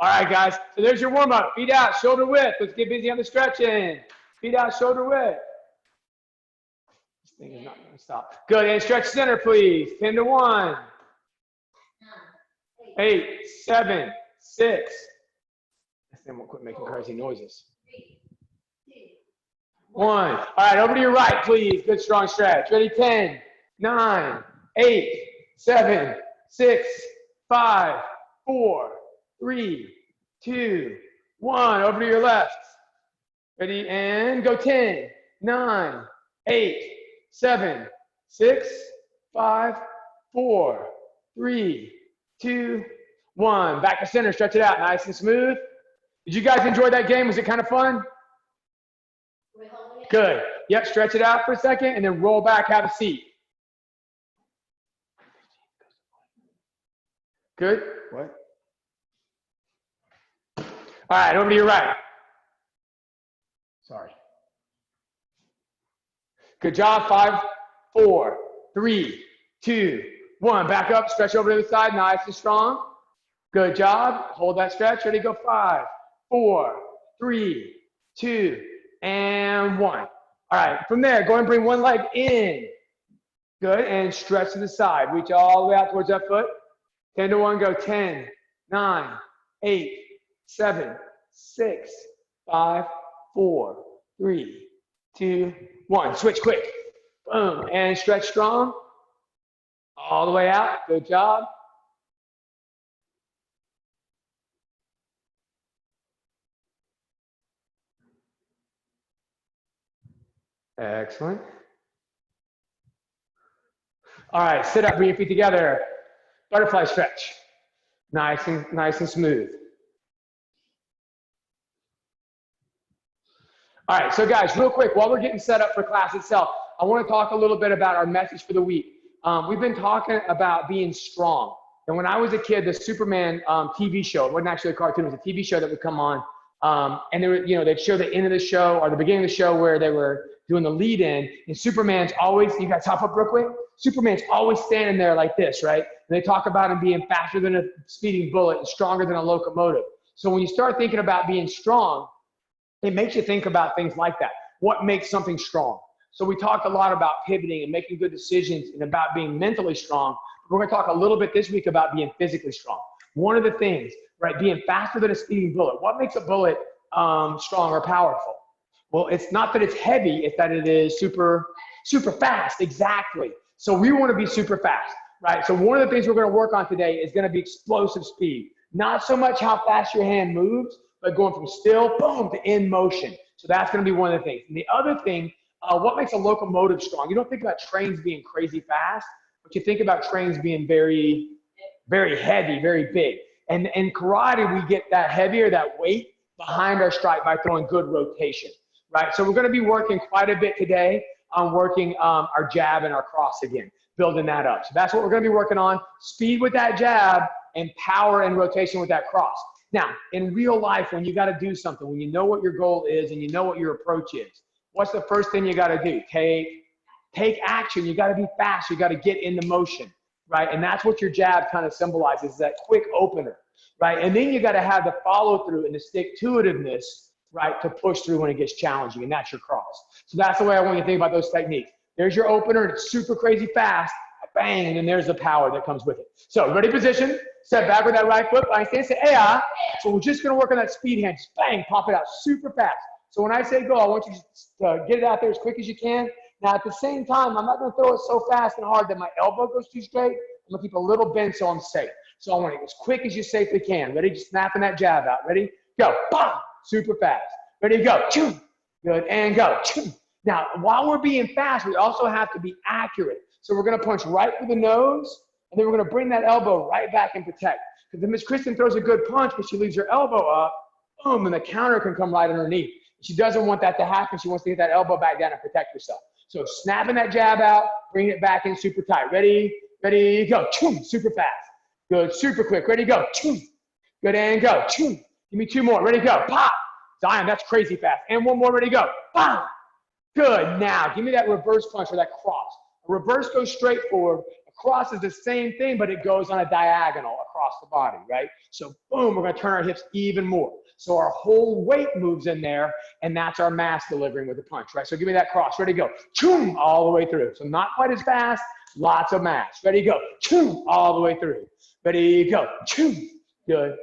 All right, guys. So there's your warm-up. Feet out, shoulder width. Let's get busy on the stretching. Feet out, shoulder width. This thing is not going to stop. Good. And stretch center, please. 10 to 1. 8, 7, 6. This thing won't quit making crazy noises. 1. All right, over to your right, please. Good, strong stretch. Ready? 10, 9, 8, 7, 6, 5, 4, 3, 2, 1. Over to your left. Ready? And go. 10, 9, 8, 7, 6, 5, 4, 3, 2, 1. Back to center. Stretch it out. Nice and smooth. Did you guys enjoy that game? Was it kind of fun? Good. Yep. Stretch it out for a second and then roll back. Have a seat. Good. What? All right. Over to your right. Sorry. Good job. 5, 4, 3, 2, 1. Back up. Stretch over to the side. Nice and strong. Good job. Hold that stretch. Ready? Go. 5, 4, 3, 2, and 1. All right. From there, go and bring one leg in. Good. And stretch to the side. Reach all the way out towards that foot. 10 to 1. Go. 10, 9, 8, 7, 6, 5, 4, 3, 2, 1. Switch quick. Boom. And stretch strong. All the way out. Good job. Excellent. All right, sit up, bring your feet together. Butterfly stretch. Nice and smooth. All right, so guys, real quick, while we're getting set up for class itself, I want to talk a little bit about our message for the week. We've been talking about being strong. And when I was a kid, the Superman TV show, it wasn't actually a cartoon, it was a TV show that would come on. And they were, they'd show the end of the show or the beginning of the show where they were doing the lead in, and Superman's always, you guys hop up real quick? Superman's always standing there like this, right? And they talk about him being faster than a speeding bullet and stronger than a locomotive. So when you start thinking about being strong, it makes you think about things like that. What makes something strong? So we talked a lot about pivoting and making good decisions and about being mentally strong. We're going to talk a little bit this week about being physically strong. One of the things, right, being faster than a speeding bullet. What makes a bullet strong or powerful? Well, it's not that it's heavy, it's that it is super fast, exactly. So we want to be super fast, right? So one of the things we're going to work on today is going to be explosive speed. Not so much how fast your hand moves, but going from still, boom, to in motion. So that's going to be one of the things. And the other thing, what makes a locomotive strong? You don't think about trains being crazy fast, but you think about trains being very, very heavy, very big. And in karate, we get that heavier, that weight behind our strike by throwing good rotation. Right, so we're going to be working quite a bit today on working our jab and our cross again, building that up. So that's what we're going to be working on, speed with that jab and power and rotation with that cross. Now, in real life, when you got to do something, when you know what your goal is and you know what your approach is, what's the first thing you got to do? Take action. You got to be fast. You got to get into motion, right? And that's what your jab kind of symbolizes, that quick opener, right? And then you got to have the follow through and the stick-to-itiveness, right, to push through when it gets challenging, and that's your cross. So that's the way I want you to think about those techniques. There's your opener, and it's super crazy fast, bang, and then there's the power that comes with it. So ready position, step back with that right foot, line stance, say, hey, So we're just gonna work on that speed hand, just bang, pop it out super fast. So when I say go, I want you to get it out there as quick as you can. Now at the same time, I'm not gonna throw it so fast and hard that my elbow goes too straight. I'm gonna keep a little bend so I'm safe. So I want it as quick as you safely can. Ready, just snapping that jab out. Ready, go, bam. Super fast. Ready to go. Choo. Good. And go. Choo. Now, while we're being fast, we also have to be accurate. So we're going to punch right through the nose, and then we're going to bring that elbow right back and protect. Because then Miss Kristen throws a good punch, but she leaves her elbow up, boom, and the counter can come right underneath. She doesn't want that to happen. She wants to get that elbow back down and protect herself. So snapping that jab out, bring it back in super tight. Ready, go. Choo. Super fast. Good. Super quick. Ready, go. Choo. Good. And go. Choo. Give me 2 more. Ready, go. Pop. Zion, that's crazy fast. And 1 more. Ready, go. Bam. Good. Now, give me that reverse punch or that cross. A reverse goes straight forward. A cross is the same thing, but it goes on a diagonal across across the body, right? So boom, we're gonna turn our hips even more. So our whole weight moves in there, and that's our mass delivering with the punch, right? So give me that cross, ready, go. Choom, all the way through. So not quite as fast, lots of mass. Ready, go. Choom, all the way through. Ready, go. Choom, good.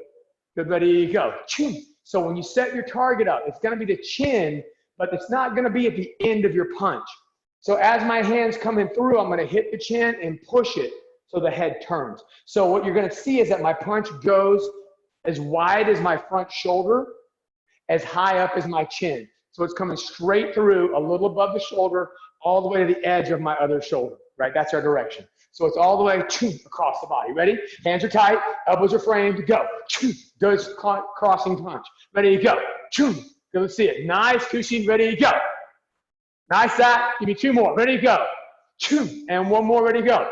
Good, ready, go. Choom. So when you set your target up, it's gonna be the chin, but it's not gonna be at the end of your punch. So as my hand's coming through, I'm gonna hit the chin and push it so the head turns. So what you're gonna see is that my punch goes as wide as my front shoulder, as high up as my chin. So it's coming straight through, a little above the shoulder, all the way to the edge of my other shoulder, right? That's our direction. So it's all the way across the body. Ready? Hands are tight, elbows are framed, go. Good crossing punch. Ready to go. Good, let's see it. Nice, Kushi, ready to go. Nice that. Give me two more. Ready to go. And one more. Ready to go.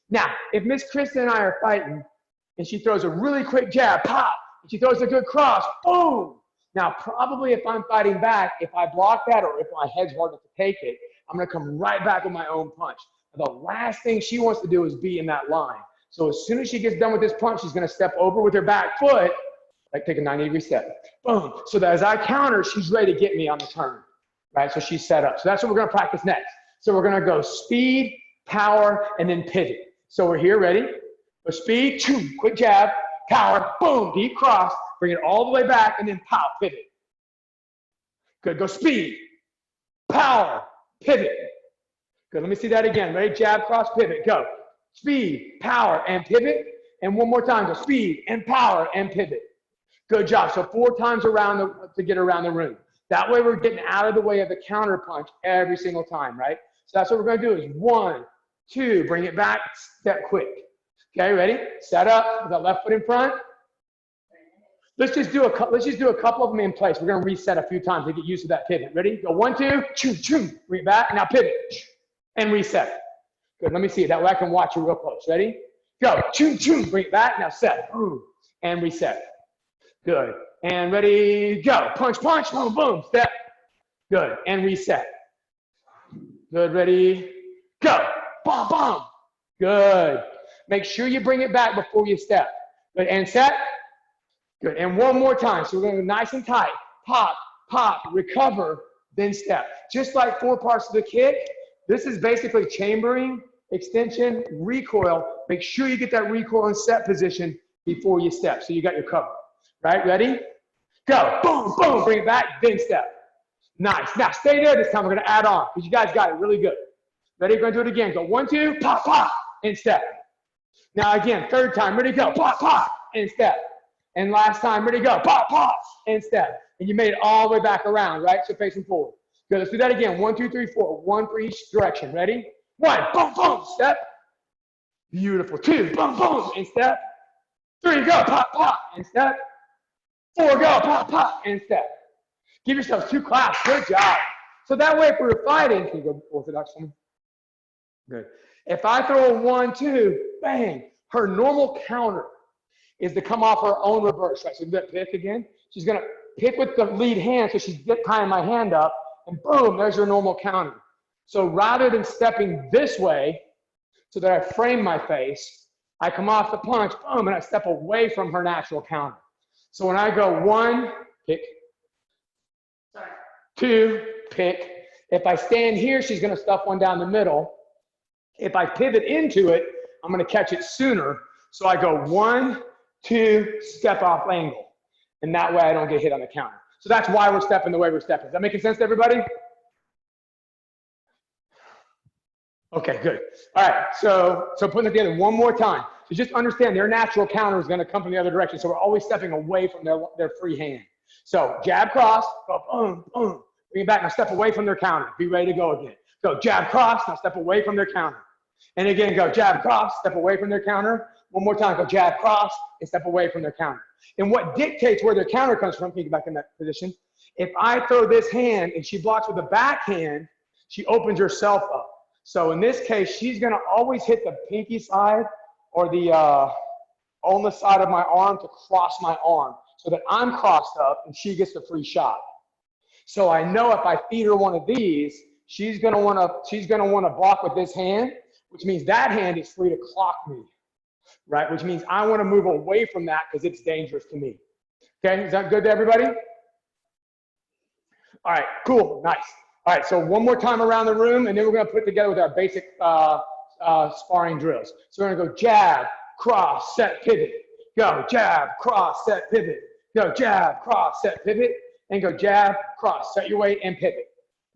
Now, if Miss Krista and I are fighting, and she throws a really quick jab, pop, and she throws a good cross, boom. Now, probably if I'm fighting back, if I block that or if my head's hard enough to take it, I'm going to come right back with my own punch. The last thing she wants to do is be in that line. So as soon as she gets done with this punch, she's going to step over with her back foot, like take a 90-degree step. Boom. So that as I counter, she's ready to get me on the turn. Right? So she's set up. So that's what we're going to practice next. So we're going to go speed, power, and then pivot. So we're here, ready? Go speed, quick jab, power, boom, deep cross, bring it all the way back, and then pow, pivot. Good, go speed, power, pivot. Good, let me see that again. Ready? Jab, cross, pivot, go. Speed, power, and pivot. And one more time, go speed, and power, and pivot. Good job. So 4 times around to get around the room. That way we're getting out of the way of the counter punch every single time, right? So that's what we're going to do is 1, 2, bring it back, step quick. Okay, ready? Set up with that left foot in front. Let's just do a couple of them in place. We're going to reset a few times to get used to that pivot. Ready? Go 1, 2, bring it back. Now pivot and reset. Good. Let me see it. That way I can watch you real close. Ready? Go. Bring it back. Now set. Boom. And reset. Good. And ready, go. Punch, punch, boom, boom, step. Good. And reset. Good. Ready, go. Bomb, bomb. Good. Make sure you bring it back before you step. Good. And set. Good. And one more time. So we're going to go nice and tight. Pop, pop, recover, then step. Just like 4 parts of the kick, this is basically chambering, extension, recoil. Make sure you get that recoil in set position before you step. So you got your cover. Right? Ready? Go. Boom, boom. Bring it back, then step. Nice. Now stay there this time. We're going to add on because you guys got it really good. Ready? We're going to do it again. Go 1, 2, pop, pop, and step. Now again, 3rd time. Ready? Go. Pop, pop, and step. And last time. Ready? Go. Pop, pop, and step. And you made it all the way back around, right? So facing forward. Good. Let's do that again. 1, 2, 3, 4. 1 for each direction. Ready? 1, boom, boom, step. Beautiful. 2, boom, boom, and step. 3, go. Pop, pop, and step. 4, go, pop, pop, and step. Give yourselves 2 claps. Good job. So that way, if we were fighting, can you go orthodox for me? Good. If I throw a 1, 2, bang, her normal counter is to come off her own reverse, right? So do that pick again. She's going to pick with the lead hand, so she's tying my hand up, and boom, there's her normal counter. So rather than stepping this way so that I frame my face, I come off the punch, boom, and I step away from her natural counter. So when I go 1, pick, 2, pick. If I stand here, she's going to stuff one down the middle. If I pivot into it, I'm going to catch it sooner. So I go 1, 2, step off angle. And that way I don't get hit on the counter. So that's why we're stepping the way we're stepping. Is that making sense to everybody? Okay, good. All right, so putting it together one more time. So just understand their natural counter is going to come from the other direction. So we're always stepping away from their free hand. So jab, cross, go boom, boom. Bring it back, now step away from their counter. Be ready to go again. Go jab, cross, now step away from their counter. And again, go jab, cross, step away from their counter. One more time, go jab, cross, and step away from their counter. And what dictates where their counter comes from, can you get back in that position? If I throw this hand and she blocks with the backhand, she opens herself up. So in this case, she's going to always hit the pinky side or the on the side of my arm to cross my arm so that I'm crossed up and she gets the free shot. So I know if I feed her one of these, she's going to want to block with this hand, which means that hand is free to clock me. right? Which means I want to move away from that because it's dangerous to me. Okay, is that good to everybody? All right, cool, nice. All right, so one more time around the room, and then we're gonna put together with our basic sparring drills. So we're gonna go jab, cross, set, pivot. Go jab, cross, set, pivot. Go jab, cross, set, pivot. And go jab, cross, set your weight, and pivot.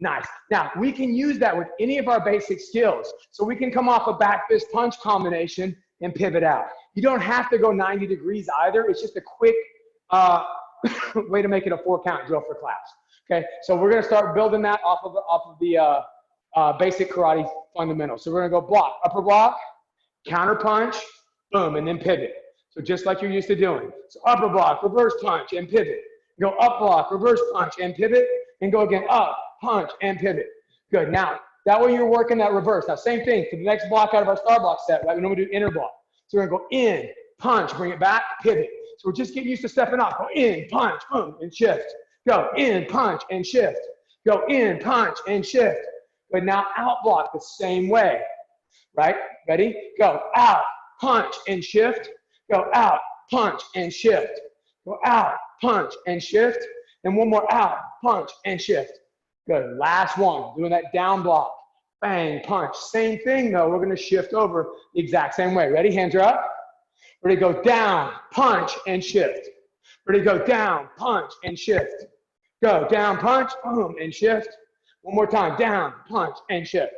Nice. Now, we can use that with any of our basic skills. So we can come off a back fist punch combination and pivot out. You don't have to go 90 degrees either. It's just a quick way to make it a 4-count drill for class. Okay, so we're gonna start building that off of the basic karate fundamentals. So we're gonna go block, upper block, counter punch, boom, and then pivot. So just like you're used to doing. So upper block, reverse punch, and pivot. Go up block, reverse punch, and pivot, and go again, up, punch, and pivot. Good, now, that way you're working that reverse. Now, same thing for the next block out of our star block set, right? We normally do inner block. So we're gonna go in, punch, bring it back, pivot. So we're just getting used to stepping off. Go in, punch, boom, and shift. Go in, punch, and shift. Go in, punch, and shift. But now out block the same way, right? Ready? Go out, punch, and shift. Go out, punch, and shift. Go out, punch, and shift. And one more out, punch, and shift. Good, last one, doing that down block. Bang, punch. Same thing though, we're gonna shift over the exact same way. Ready, hands are up. Ready to go down, punch, and shift. Ready to go down, punch, and shift. Go down, punch, boom, and shift. One more time, down, punch, and shift.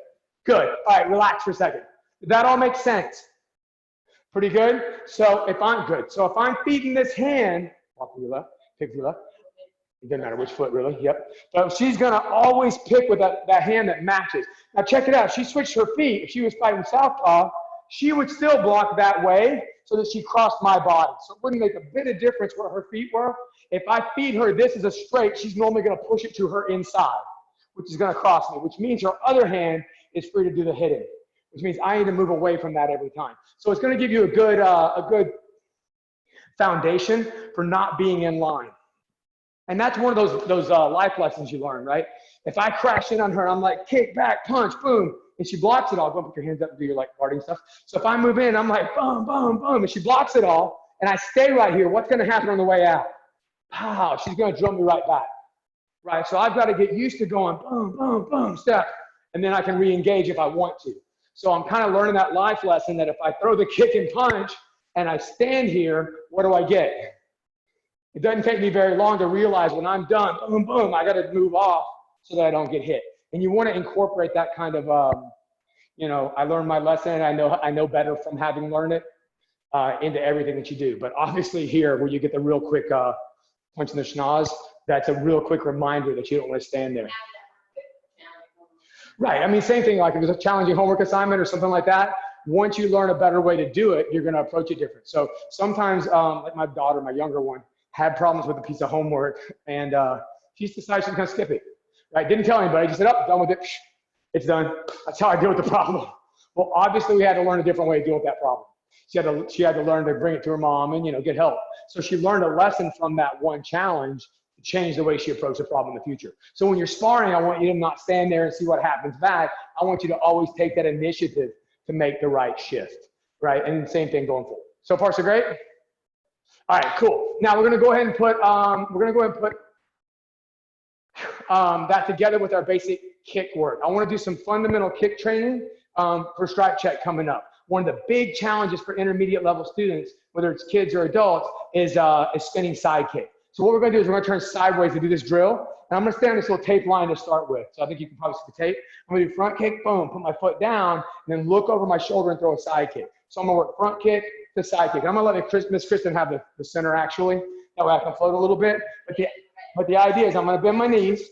Good, all right, relax for a second. Did that all make sense? Pretty good? So if I'm feeding this hand, walk to your left, pick to your left. It doesn't matter which foot really, yep. But she's gonna always pick with that hand that matches. Now check it out, she switched her feet. If she was fighting southpaw, she would still block that way so that she crossed my body. So it wouldn't make a bit of difference where her feet were. If I feed her this as a straight, she's normally gonna push it to her inside, which is gonna cross me, which means her other hand is free to do the hitting, which means I need to move away from that every time. So it's gonna give you a good foundation for not being in line. And that's one of those life lessons you learn, right? If I crash in on her, I'm like, kick, back, punch, boom, and she blocks it all. Go put your hands up and do your like guarding stuff. So if I move in, I'm like, boom, boom, boom, and she blocks it all, and I stay right here, what's gonna happen on the way out? Pow, she's gonna drill me right back, right? So I've gotta get used to going boom, boom, boom, step, and then I can re-engage if I want to. So I'm kind of learning that life lesson that if I throw the kick and punch and I stand here, what do I get? It doesn't take me very long to realize when I'm done, boom, boom, I gotta move off so that I don't get hit. And you wanna incorporate that kind of, I learned my lesson, and I know better from having learned it into everything that you do. But obviously here, where you get the real quick punch in the schnoz, that's a real quick reminder that you don't wanna stand there. Right, I mean, same thing, like if it's a challenging homework assignment or something like that, once you learn a better way to do it, you're gonna approach it different. So sometimes, like my daughter, my younger one, had problems with a piece of homework, and she just decided she's gonna skip it. Right? Didn't tell anybody, just said, oh, done with it, it's done. That's how I deal with the problem. Well, obviously we had to learn a different way to deal with that problem. She had to learn to bring it to her mom and get help. So she learned a lesson from that one challenge to change the way she approached the problem in the future. So when you're sparring, I want you to not stand there and see what happens back. I want you to always take that initiative to make the right shift, right? And the same thing going forward. So far, so great? All right, cool. Now we're gonna go ahead and put that together with our basic kick work. I wanna do some fundamental kick training for strike check coming up. One of the big challenges for intermediate level students, whether it's kids or adults, is spinning side kick. So what we're gonna do is we're gonna turn sideways to do this drill. And I'm gonna stay on this little tape line to start with. So I think you can probably see the tape. I'm gonna do front kick, boom, put my foot down, and then look over my shoulder and throw a side kick. So I'm gonna work front kick to side kick. I'm gonna let Miss Kristen have the center actually. That way I can float a little bit. But the idea is I'm gonna bend my knees.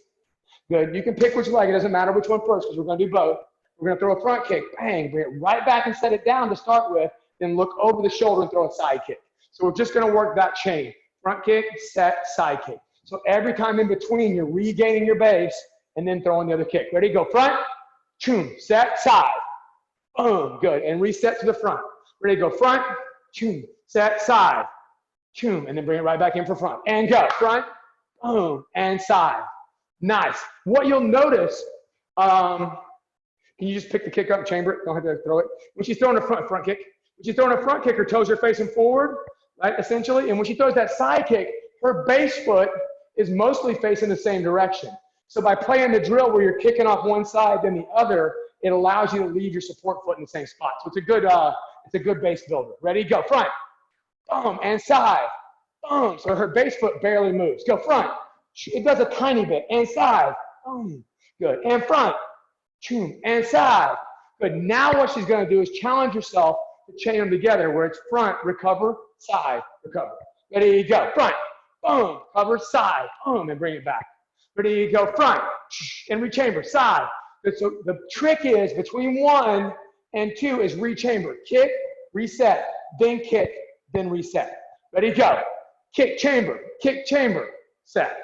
Good, you can pick which leg, it doesn't matter which one first, because we're gonna do both. We're gonna throw a front kick, bang, bring it right back and set it down to start with, then look over the shoulder and throw a side kick. So we're just gonna work that chain. Front kick, set, side kick. So every time in between, you're regaining your base and then throwing the other kick. Ready, go front, choom, set, side. Boom, good, and reset to the front. Ready, go front, choom, set, side, choom, and then bring it right back in for front. And go, front, boom, and side. Nice. What you'll notice, can you just pick the kick up and chamber it? Don't have to throw it. When she's throwing a front kick, When she's throwing a front kick, her toes are facing forward, right, essentially. And when she throws that side kick, her base foot is mostly facing the same direction. So by playing the drill where you're kicking off one side then the other, it allows you to leave your support foot in the same spot. So it's a good base builder. Ready, go, front, boom, and side, boom. So her base foot barely moves. Go front, it does a tiny bit, and side, boom, good, and front, and side. Good, now what she's gonna do is challenge herself to chain them together where it's front, recover, side, recover. Ready, go, front, boom, cover, side, boom, and bring it back. Ready, go, front, and rechamber, side. So the trick is between 1 and 2 is rechamber. Kick, reset, then kick, then reset. Ready, go. Kick, chamber, set.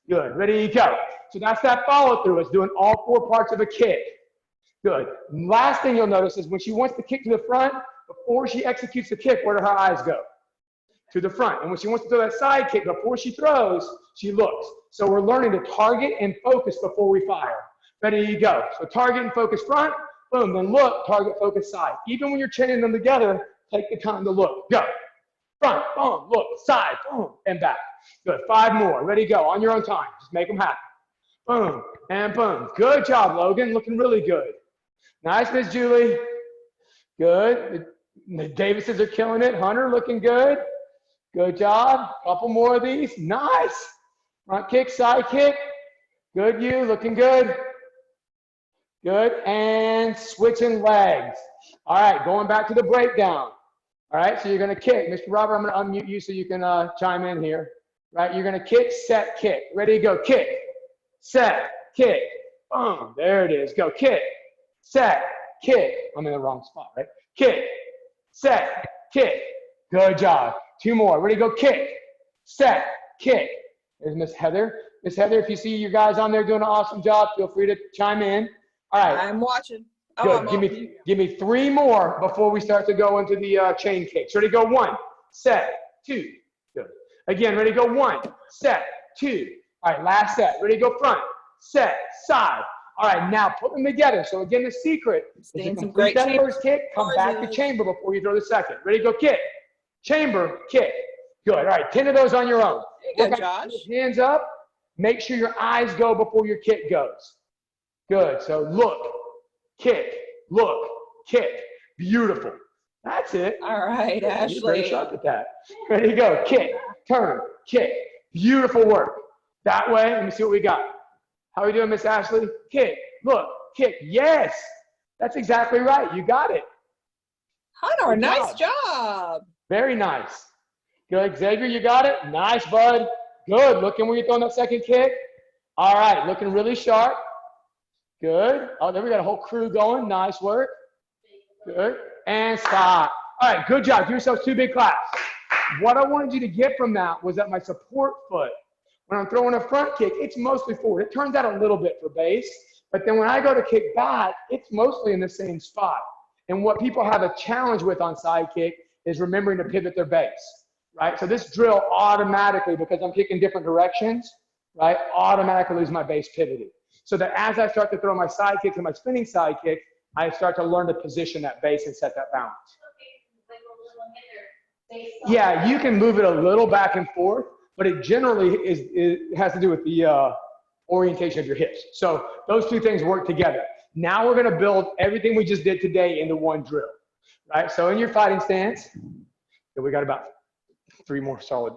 Good, ready, go. So that's that follow through. It's doing all 4 parts of a kick. Good. Last thing you'll notice is when she wants to kick to the front, before she executes the kick, where do her eyes go? To the front. And when she wants to throw that side kick, before she throws, she looks. So we're learning to target and focus before we fire. Ready, go. So target and focus front, boom, then look, target, focus side. Even when you're chaining them together, take the time to look. Go. Front, boom, look, side, boom, and back. Good. 5 more. Ready, go. On your own time. Just make them happen. Boom, and boom. Good job, Logan. Looking really good. Nice, Miss Julie. Good. The Davises are killing it. Hunter, looking good. Good job. Couple more of these. Nice. Front kick, side kick. Good, you. Looking good. Good. And switching legs. All right. Going back to the breakdown. All right. So you're going to kick. Mr. Robert, I'm going to unmute you so you can chime in here. Right. You're going to kick, set, kick. Ready, go. Kick, set, kick. Boom. There it is. Go. Kick, set, kick. I'm in the wrong spot, right? Kick, set, kick. Good job. 2 more. Ready, go. Kick, set, kick. There's Miss Heather. Miss Heather, if you see you guys on there doing an awesome job, feel free to chime in. All right. I'm watching. Good. Give me 3 more before we start to go into the chain kicks. Ready, go. 1, set, 2. Good. Again, ready, go. 1, set, 2. All right, last set. Ready, go. Front, set, side. All right, now put them together. So again, the secret is to complete that first kick, come back to chamber before you throw the second. Ready, go. Kick, chamber, kick. Good. All right, 10 of those on your own. Good, Josh. Hands up. Make sure your eyes go before your kick goes. Good. So look, kick, look, kick. Beautiful. That's it. All right, Ashley. You're very sharp at that. Ready to go. Kick, turn, kick. Beautiful work. That way, let me see what we got. How are we doing, Miss Ashley? Kick, look, kick. Yes. That's exactly right. You got it. Hunter, nice job. Very nice. Good. Xavier, you got it? Nice, bud. Good. Looking where you're throwing that second kick. All right. Looking really sharp. Good. Oh, there we got a whole crew going. Nice work. Good. And stop. All right. Good job. Give yourselves 2 big claps. What I wanted you to get from that was that my support foot, when I'm throwing a front kick, it's mostly forward. It turns out a little bit for base. But then when I go to kick back, it's mostly in the same spot. And what people have a challenge with on side kick is remembering to pivot their base. Right? So this drill automatically, because I'm kicking different directions, right, automatically leaves my base pivoted. So that as I start to throw my side kick and my spinning side kick, I start to learn to position that base and set that balance. Yeah, you can move it a little back and forth, but it generally it has to do with the orientation of your hips. So those 2 things work together. Now we're going to build everything we just did today into one drill. Right? So in your fighting stance, we got about 3 more solid.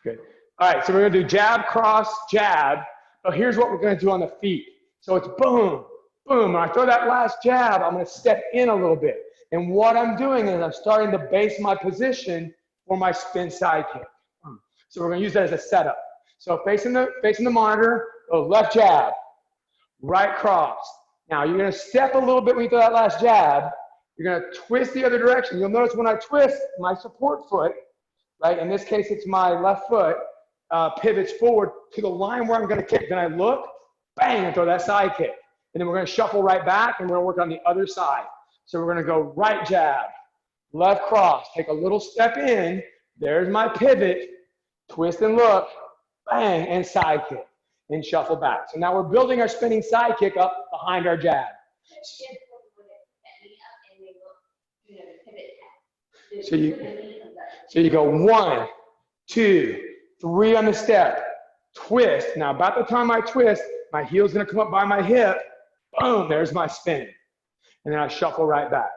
Good. All right, so we're going to do jab, cross, jab. But here's what we're going to do on the feet. So it's boom, boom. When I throw that last jab, I'm going to step in a little bit. And what I'm doing is I'm starting to base my position for my spin side kick. So we're going to use that as a setup. So facing the monitor, left jab, right cross. Now you're going to step a little bit when you throw that last jab. You're going to twist the other direction. You'll notice when I twist, my support foot, right, in this case it's my left foot, pivots forward to the line where I'm going to kick. Then I look, bang, and throw that side kick. And then we're going to shuffle right back, and we're going to work on the other side. So we're going to go right jab, left cross, take a little step in. There's my pivot, twist and look, bang, and side kick, and shuffle back. So now we're building our spinning side kick up behind our jab. So you go 1, 2, 3 on the step, twist. Now about the time I twist, my heel's gonna come up by my hip, boom, there's my spin. And then I shuffle right back,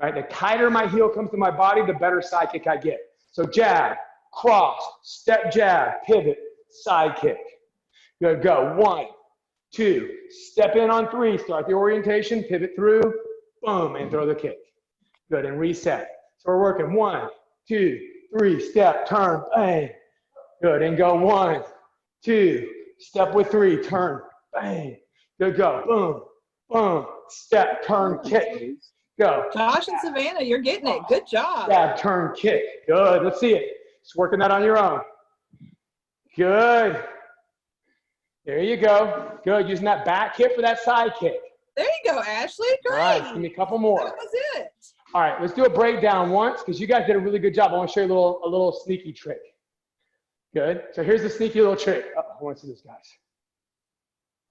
right? The tighter my heel comes to my body, the better side kick I get. So jab, cross, step jab, pivot, side kick. Good, go, 1, 2, step in on 3, start the orientation, pivot through, boom, and throw the kick. Good, and reset. So we're working 1, 2, 3, step, turn, bang. Good, and go 1, 2, step with 3, turn, bang. Good, go, boom, boom, step, turn, kick. Go. Josh and Savannah, you're getting it. Good job. Jab, turn, kick. Good, let's see it. Just working that on your own. Good. There you go. Good, using that back hip for that side kick. There you go, Ashley. Great. All right, give me a couple more. That was it. All right, let's do a breakdown once because you guys did a really good job. I want to show you a little sneaky trick. Good. So here's the sneaky little trick. Oh, I want to see this, guys.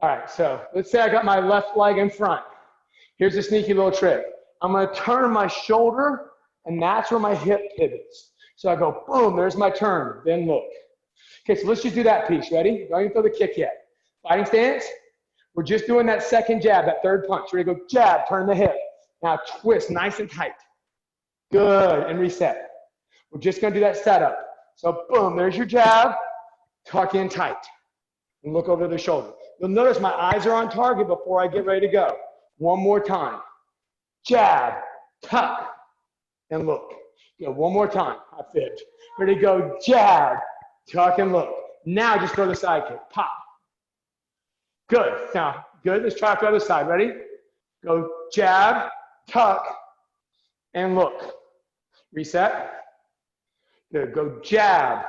All right, so let's say I got my left leg in front. Here's the sneaky little trick. I'm going to turn my shoulder, and that's where my hip pivots. So I go, boom, there's my turn. Then look. Okay, so let's just do that piece. Ready? Don't even throw the kick yet. Fighting stance. We're just doing that second jab, that third punch. Ready to go, jab, turn the hip. Now twist nice and tight. Good, and reset. We're just gonna do that setup. So boom, there's your jab, tuck in tight, and look over the shoulder. You'll notice my eyes are on target before I get ready to go. One more time. Jab, tuck, and look. Go one more time, I fibbed. Ready to go, jab, tuck, and look. Now just throw the side kick, pop. Good, now, good, let's try it for the other side, ready? Go jab, tuck, and look. Reset. Good, go jab,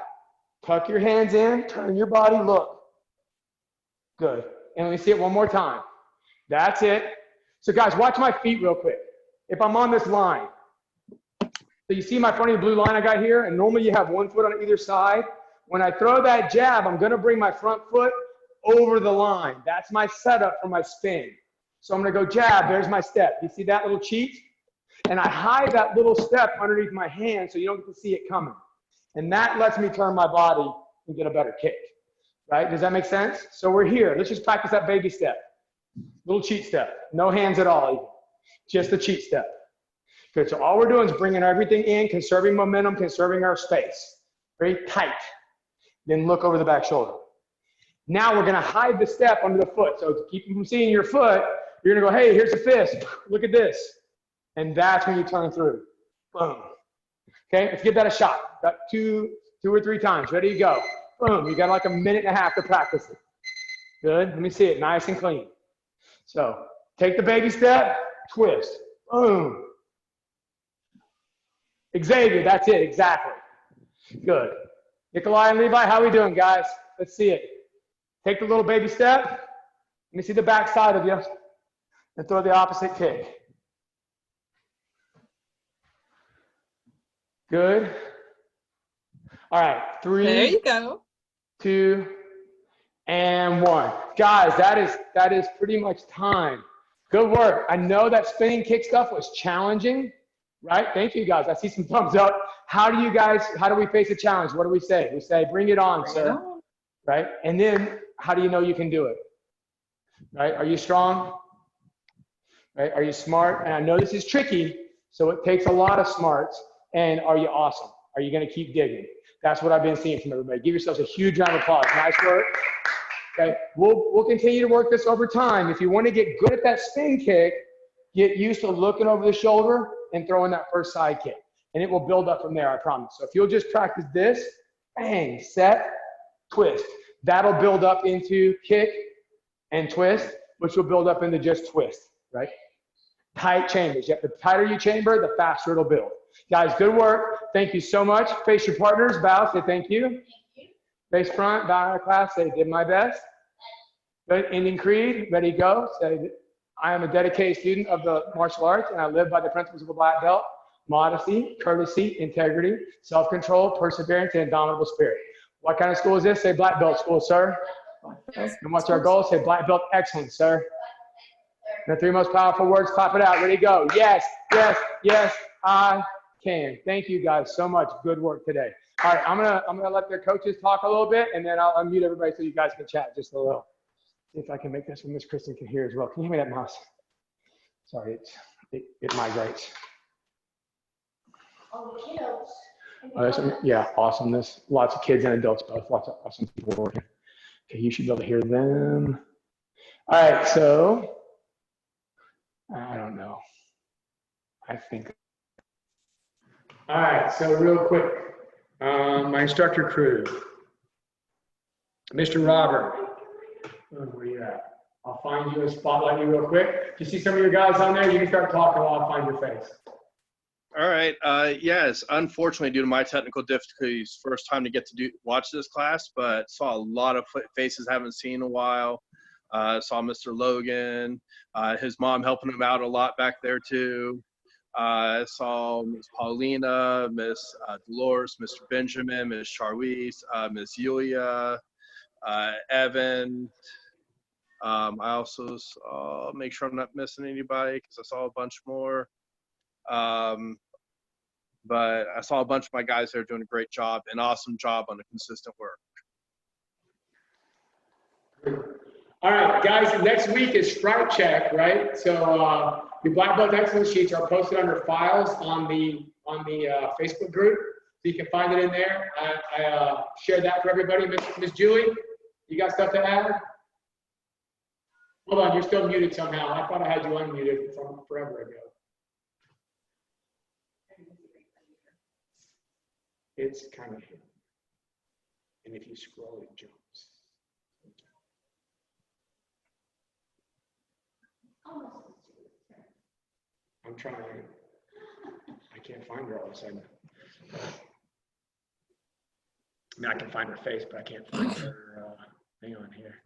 tuck your hands in, turn your body, look. Good, and let me see it one more time. That's it. So guys, watch my feet real quick. If I'm on this line, so you see my funny blue line I got here, and normally you have one foot on either side. When I throw that jab, I'm gonna bring my front foot over the line. That's my setup for my spin. So I'm gonna go jab, there's my step. You see that little cheat? And I hide that little step underneath my hand so you don't get to see it coming. And that lets me turn my body and get a better kick, right? Does that make sense? So we're here, let's just practice that baby step. Little cheat step, no hands at all, even. Just the cheat step. Good, so all we're doing is bringing everything in, conserving momentum, conserving our space. Very tight. Then look over the back shoulder. Now we're gonna hide the step under the foot. So to keep you from seeing your foot, you're gonna go, hey, here's the fist, look at this. And that's when you turn through, boom. Okay, let's give that a shot. Got two or three times, ready to go. Boom, you got like a minute and a half to practice it. Good, let me see it, nice and clean. So take the baby step, twist, boom. Xavier, that's it, exactly. Good. Nikolai and Levi, how are we doing, guys? Let's see it. Take the little baby step. Let me see the back side of you. And throw the opposite kick. Good. All right, 3. There you go. 2, and 1. Guys, that is pretty much time. Good work. I know that spinning kick stuff was challenging, right? Thank you, guys. I see some thumbs up. How do we face a challenge? What do we say? We say, bring it on, sir. Right? And then, how do you know you can do it? Right? Are you strong? Right? Are you smart? And I know this is tricky, so it takes a lot of smarts. And are you awesome? Are you going to keep digging? That's what I've been seeing from everybody. Give yourselves a huge round of applause. Nice work. Okay? We'll continue to work this over time. If you want to get good at that spin kick, get used to looking over the shoulder and throwing that first side kick. And it will build up from there, I promise. So if you'll just practice this, bang, set, twist. That'll build up into kick and twist, which will build up into just twist, right? Tight chambers. The tighter you chamber, the faster it'll build. Guys, good work. Thank you so much. Face your partners, bow, say thank you. Thank you. Face front, bow in class, say did my best. Good, ending creed, ready to go. Say I am a dedicated student of the martial arts and I live by the principles of a black belt. Modesty, courtesy, integrity, self-control, perseverance, and indomitable spirit. What kind of school is this? Say black belt school, sir. And what's our goal? Say black belt excellence, sir. And the 3 most powerful words, clap it out. Ready to go. Yes, yes, yes, I can. Thank you guys so much. Good work today. All right, I'm gonna let their coaches talk a little bit, and then I'll unmute everybody so you guys can chat just a little. See if I can make this so Miss Kristen can hear as well. Can you hand me that mouse? Sorry, it migrates. Oh, the kiddos. Yeah, awesomeness. Lots of kids and adults both. Lots of awesome people working. Okay, you should be able to hear them. All right, so I don't know. I think. All right, so real quick, my instructor crew. Mr. Robert, where you at? I'll find you and spotlight you real quick. Do you see some of your guys on there? You can start talking while I find your face. All right. Yes, unfortunately, due to my technical difficulties, first time to get to watch this class, but saw a lot of faces I haven't seen in a while. Saw Mr. Logan, his mom helping him out a lot back there too. Saw Miss Paulina, Miss Dolores, Mr. Benjamin, Miss Charlize, Miss Yulia, Evan. I also saw, make sure I'm not missing anybody because I saw a bunch more. But I saw a bunch of my guys there doing a great job, an awesome job on the consistent work. All right, guys, next week is Stripe Check, right? So your Black Belt Excellence sheets are posted under files on the Facebook group. So you can find it in there. I shared that for everybody. Miss Julie, you got stuff to add? Hold on, you're still muted somehow. I thought I had you unmuted from forever ago. It's kind of hidden. And if you scroll, it jumps. I'm trying. I can't find her all of a sudden. I mean, I can find her face, but I can't find her. Hang on here.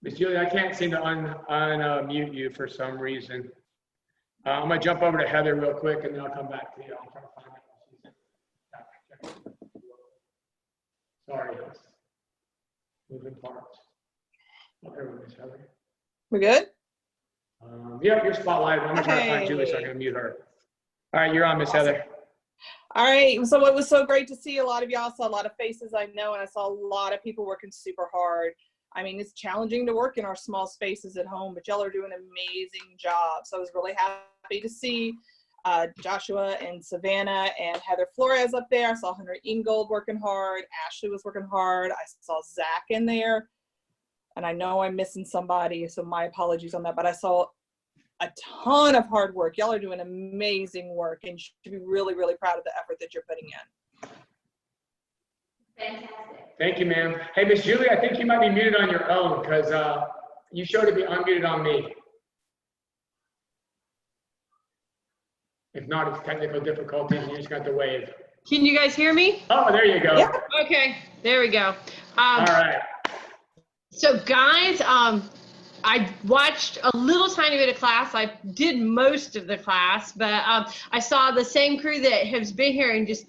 Miss Julie, I can't seem to unmute you for some reason. I'm gonna jump over to Heather real quick, and then I'll come back to you. I'll try to find it. Sorry, moving parts. Oh, there we go, Miss Heather. We good? Yeah, your spotlight. I'm gonna try to find Julie so I can mute her. All right, you're on, Miss Heather. All right. So it was so great to see a lot of y'all. Saw a lot of faces I know, and I saw a lot of people working super hard. I mean, it's challenging to work in our small spaces at home, but y'all are doing an amazing job. So I was really happy to see Joshua and Savannah and Heather Flores up there. I saw Henry Ingold working hard. Ashley was working hard. I saw Zach in there. And I know I'm missing somebody, so my apologies on that. But I saw a ton of hard work. Y'all are doing amazing work, and you should be really, really proud of the effort that you're putting in. Fantastic. Thank you, ma'am. Hey, Miss Julie, I think you might be muted on your own because you showed to be unmuted on me. If not, it's technical difficulties, and you just got to wave. Can you guys hear me? Oh, there you go. Yeah. Okay, there we go. All right. So guys, I watched a little tiny bit of class. I did most of the class, but I saw the same crew that has been here and just